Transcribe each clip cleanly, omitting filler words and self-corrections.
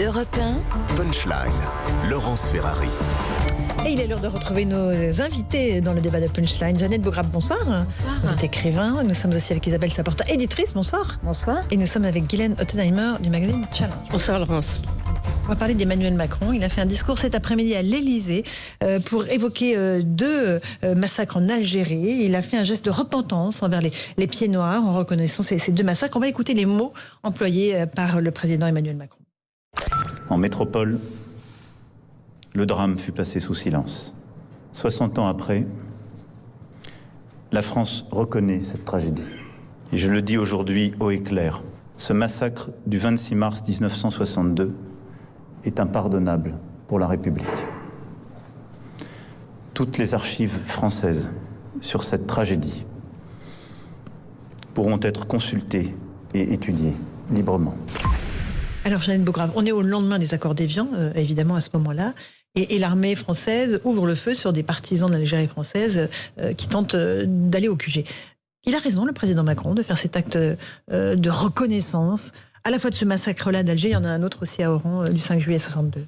Europe 1. Punchline, Laurence Ferrari. Et il est l'heure de retrouver nos invités dans le débat de Punchline. Jeannette Beaugrave, bonsoir. Bonsoir. Vous êtes écrivain. Nous sommes aussi avec Isabelle Saporta, éditrice, bonsoir. Bonsoir. Et nous sommes avec Guylaine Ottenheimer du magazine Challenge. Bonsoir Laurence. On va parler d'Emmanuel Macron. Il a fait un discours cet après-midi à l'Élysée pour évoquer deux massacres en Algérie. Il a fait un geste de repentance envers les pieds noirs en reconnaissant ces deux massacres. On va écouter les mots employés par le président Emmanuel Macron. En métropole, le drame fut passé sous silence. 60 ans après, la France reconnaît cette tragédie. Et je le dis aujourd'hui haut et clair, ce massacre du 26 mars 1962 est impardonnable pour la République. Toutes les archives françaises sur cette tragédie pourront être consultées et étudiées librement. Alors, Jeannette Beaugrave, on est au lendemain des accords d'Évian, évidemment, à ce moment-là. Et l'armée française ouvre le feu sur des partisans de l'Algérie française qui tentent d'aller au QG. Il a raison, le président Macron, de faire cet acte de reconnaissance, à la fois de ce massacre-là d'Alger, il y en a un autre aussi à Oran, du 5 juillet 62.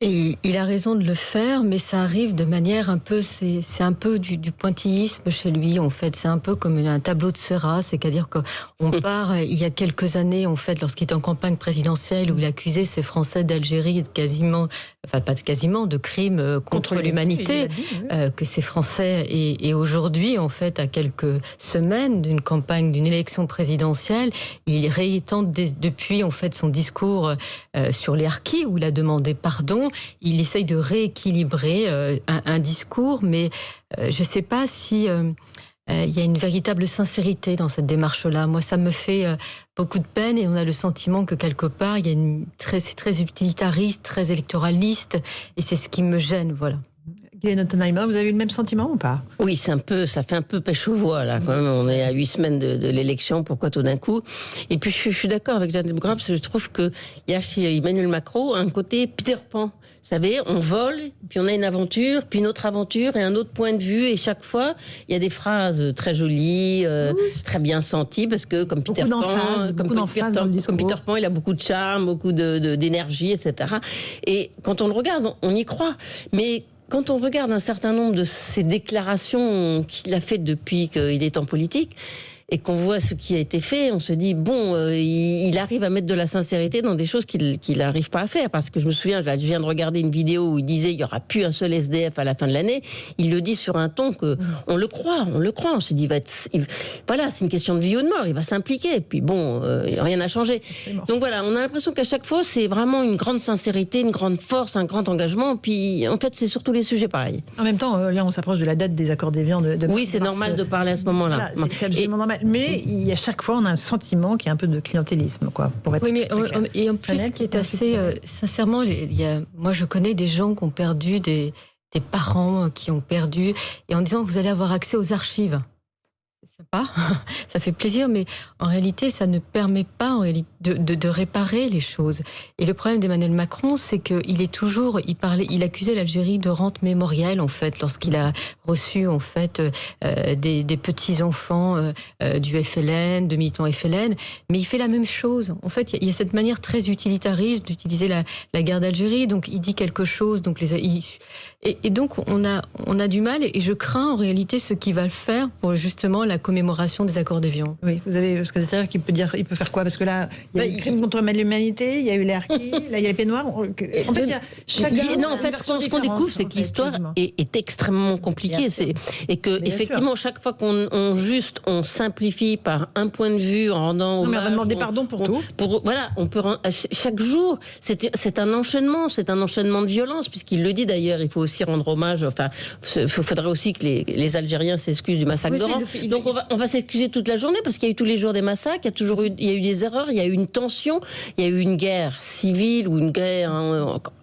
Et il a raison de le faire, mais ça arrive de manière un peu, c'est un peu du pointillisme chez lui, en fait. C'est un peu comme un tableau de Seurat, c'est-à-dire qu'on part, il y a quelques années, en fait, lorsqu'il était en campagne présidentielle, où il accusait ces Français d'Algérie de quasiment, enfin pas de quasiment, de crimes contre l'humanité, que ces Français, et aujourd'hui, en fait, à quelques semaines d'une campagne, d'une élection présidentielle, il réitente depuis, en fait, son discours sur les harkis, où il a demandé pardon. Il essaye de rééquilibrer un discours, mais je ne sais pas si il y a une véritable sincérité dans cette démarche-là. Moi, ça me fait beaucoup de peine et on a le sentiment que quelque part, il y a c'est très utilitariste, très électoraliste, et c'est ce qui me gêne, voilà. Guylaine Ottenheimer, vous avez eu le même sentiment ou pas ? Oui, ça fait un peu pêche aux voix, là, quand même. On est à 8 semaines de l'élection, pourquoi tout d'un coup ? Et puis, je suis d'accord avec Jeannette Beaugrave, parce que je trouve qu'il y a chez Emmanuel Macron un côté Peter Pan. Vous savez, on vole, puis on a une aventure, puis une autre aventure et un autre point de vue. Et chaque fois, il y a des phrases très jolies, très bien senties, parce que comme Peter Pan, il a beaucoup de charme, beaucoup d'énergie, etc. Et quand on le regarde, on y croit. Mais quand on regarde un certain nombre de ces déclarations qu'il a faites depuis qu'il est en politique, et qu'on voit ce qui a été fait, on se dit, bon, il arrive à mettre de la sincérité dans des choses qu'il n'arrive pas à faire. Parce que je me souviens, je viens de regarder une vidéo où il disait il n'y aura plus un seul SDF à la fin de l'année. Il le dit sur un ton que on le croit. On se dit, voilà, c'est une question de vie ou de mort, il va s'impliquer. Et puis bon, rien n'a changé. Donc voilà, on a l'impression qu'à chaque fois, c'est vraiment une grande sincérité, une grande force, un grand engagement. Puis en fait, c'est sur tous les sujets pareils. En même temps, là, on s'approche de la date des accords d'Évian de oui, c'est normal de parler à ce moment-là. Voilà, c'est absolument normal. Mais à chaque fois, on a un sentiment qui est un peu de clientélisme, quoi. Pour être et en plus, ce qui est assez... sincèrement, moi, je connais des gens qui ont perdu, des parents qui ont perdu, et en disant, vous allez avoir accès aux archives. C'est sympa, ça fait plaisir, mais en réalité, ça ne permet pas de réparer les choses. Et le problème d'Emmanuel Macron, c'est qu'il est toujours, il accusait l'Algérie de rente mémorielle, en fait, lorsqu'il a reçu, en fait, des petits-enfants du FLN, de militants FLN, mais il fait la même chose. En fait, il y a cette manière très utilitariste d'utiliser la guerre d'Algérie, donc il dit quelque chose, donc et donc on a du mal, et je crains en réalité ce qu'il va faire pour justement la commémoration des accords d'Évian. Oui, vous avez, parce que c'est-à-dire qu'il peut faire quoi ? Parce que là, il y a eu le crime contre l'humanité, il y a eu les harkis, là il y a les pieds noirs. En fait, il y a chacun. Non, en fait, ce qu'on découvre, c'est que l'histoire est extrêmement compliquée, et que effectivement, chaque fois qu'on simplifie par un point de vue en rendant hommage, mais on va demander pardon pour tout. Voilà, on peut chaque jour, c'est un enchaînement de violence, puisqu'il le dit d'ailleurs. Il faut aussi rendre hommage. Enfin, il faudrait aussi que les Algériens s'excusent du massacre d'Oran. Donc on va s'excuser toute la journée parce qu'il y a eu tous les jours des massacres, il y a eu des erreurs, il y a eu une tension, il y a eu une guerre civile ou une guerre,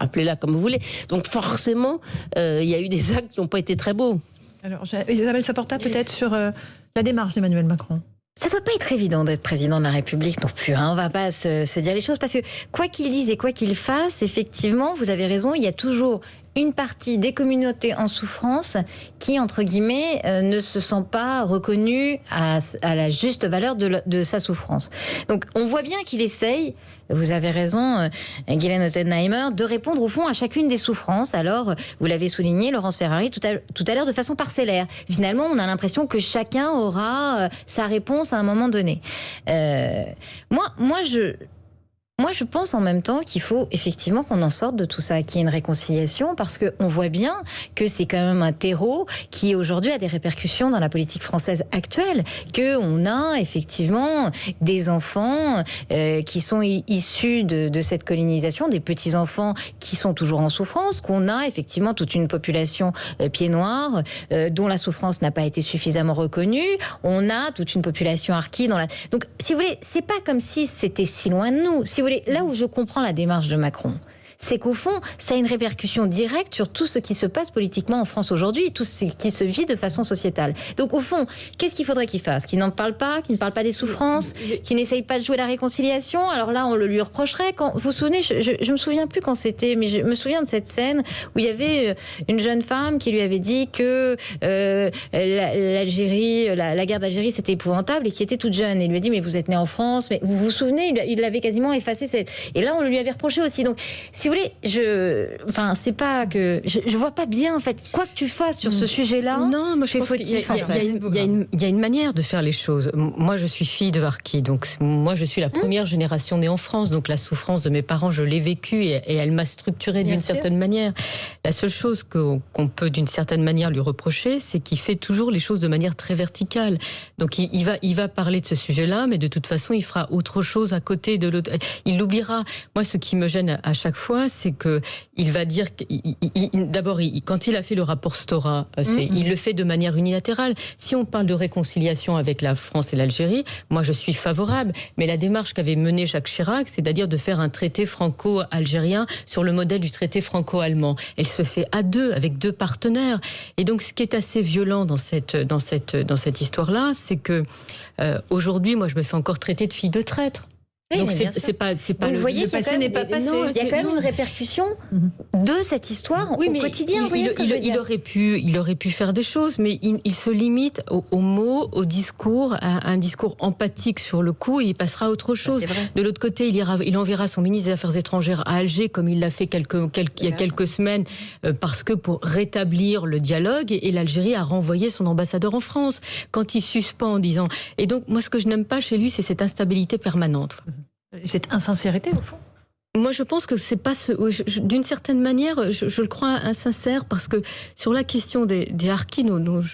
appelez-la comme vous voulez. Donc forcément, il y a eu des actes qui n'ont pas été très beaux. Alors, Isabelle Saporta, peut-être sur la démarche d'Emmanuel Macron. Ça doit pas être évident d'être président de la République non plus, hein. On va pas se dire les choses, parce que quoi qu'il dise et quoi qu'il fasse, effectivement, vous avez raison, il y a toujours une partie des communautés en souffrance qui, entre guillemets, ne se sent pas reconnue à la juste valeur de sa souffrance. Donc on voit bien qu'il essaye, vous avez raison, Guylaine Ottenheimer, de répondre au fond à chacune des souffrances. Alors, vous l'avez souligné, Laurence Ferrari, tout à l'heure, de façon parcellaire. Finalement, on a l'impression que chacun aura sa réponse à un moment donné. Moi, je pense en même temps qu'il faut effectivement qu'on en sorte de tout ça, qu'il y ait une réconciliation, parce qu'on voit bien que c'est quand même un terreau qui aujourd'hui a des répercussions dans la politique française actuelle, qu'on a effectivement des enfants qui sont issus de cette colonisation, des petits-enfants qui sont toujours en souffrance, qu'on a effectivement toute une population pieds noirs dont la souffrance n'a pas été suffisamment reconnue, on a toute une population harkie dans la... Donc, si vous voulez, c'est pas comme si c'était si loin de nous. Si vous voulez, là où je comprends la démarche de Macron, c'est qu'au fond, ça a une répercussion directe sur tout ce qui se passe politiquement en France aujourd'hui, tout ce qui se vit de façon sociétale. Donc au fond, qu'est-ce qu'il faudrait qu'il fasse? Qu'il n'en parle pas, qu'il ne parle pas des souffrances, qu'il n'essaye pas de jouer la réconciliation? Alors là, on le lui reprocherait. Vous vous souvenez, je me souviens plus quand c'était, mais je me souviens de cette scène où il y avait une jeune femme qui lui avait dit que l'Algérie, la guerre d'Algérie, c'était épouvantable, et qui était toute jeune. Et il lui a dit, mais vous êtes née en France, mais vous vous souvenez, il l'avait quasiment effacé. Et là, on le lui avait reproché aussi. Donc, si vous voulez, c'est pas que je vois pas bien en fait quoi que tu fasses sur ce sujet-là. Non, moi je pense qu'il y a une manière de faire les choses. Moi, je suis fille de harki, donc moi je suis la première génération née en France, donc la souffrance de mes parents, je l'ai vécue et elle m'a structurée d'une certaine manière. La seule chose qu'on peut d'une certaine manière lui reprocher, c'est qu'il fait toujours les choses de manière très verticale. Donc il va parler de ce sujet-là, mais de toute façon, il fera autre chose à côté de l'autre. Il l'oubliera. Moi, ce qui me gêne à chaque fois, c'est que il va dire d'abord, quand il a fait le rapport Stora, il le fait de manière unilatérale. Si on parle de réconciliation avec la France et l'Algérie, moi je suis favorable, mais la démarche qu'avait menée Jacques Chirac, c'est-à-dire de faire un traité franco-algérien sur le modèle du traité franco-allemand, elle se fait à deux, avec deux partenaires. Et donc ce qui est assez violent dans cette histoire-là, c'est que aujourd'hui, moi je me fais encore traiter de fille de traître. Oui, donc c'est pas donc, vous voyez, le passé n'est pas passé. Il y a quand même une répercussion de cette histoire au quotidien. Il aurait pu faire des choses, mais il se limite aux mots, au discours, à un discours empathique sur le coup, et il passera à autre chose. De l'autre côté, il enverra son ministre des Affaires étrangères à Alger, comme il l'a fait il y a quelques semaines, parce que pour rétablir le dialogue, et l'Algérie a renvoyé son ambassadeur en France. Quand il suspend en disant... Et donc, moi, ce que je n'aime pas chez lui, c'est cette instabilité permanente. Cette insincérité, au fond. Moi, je pense que c'est pas d'une certaine manière, je le crois insincère, parce que sur la question des harkis,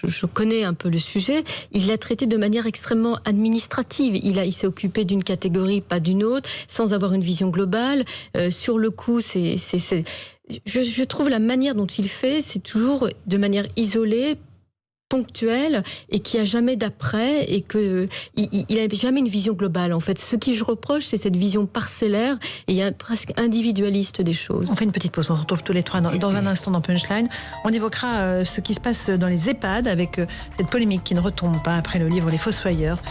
je connais un peu le sujet. Il l'a traité de manière extrêmement administrative. Il s'est occupé d'une catégorie, pas d'une autre, sans avoir une vision globale. Sur le coup, je trouve la manière dont il fait, c'est toujours de manière isolée, ponctuel, et qui a jamais d'après, et que il a jamais une vision globale. En fait, ce qui je reproche, c'est cette vision parcellaire et presque individualiste des choses. On fait une petite pause. On se retrouve tous les trois dans un instant dans Punchline. On évoquera ce qui se passe dans les EHPAD avec cette polémique qui ne retombe pas après le livre Les Fossoyeurs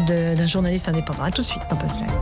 d'un journaliste indépendant. À tout de suite dans Punchline.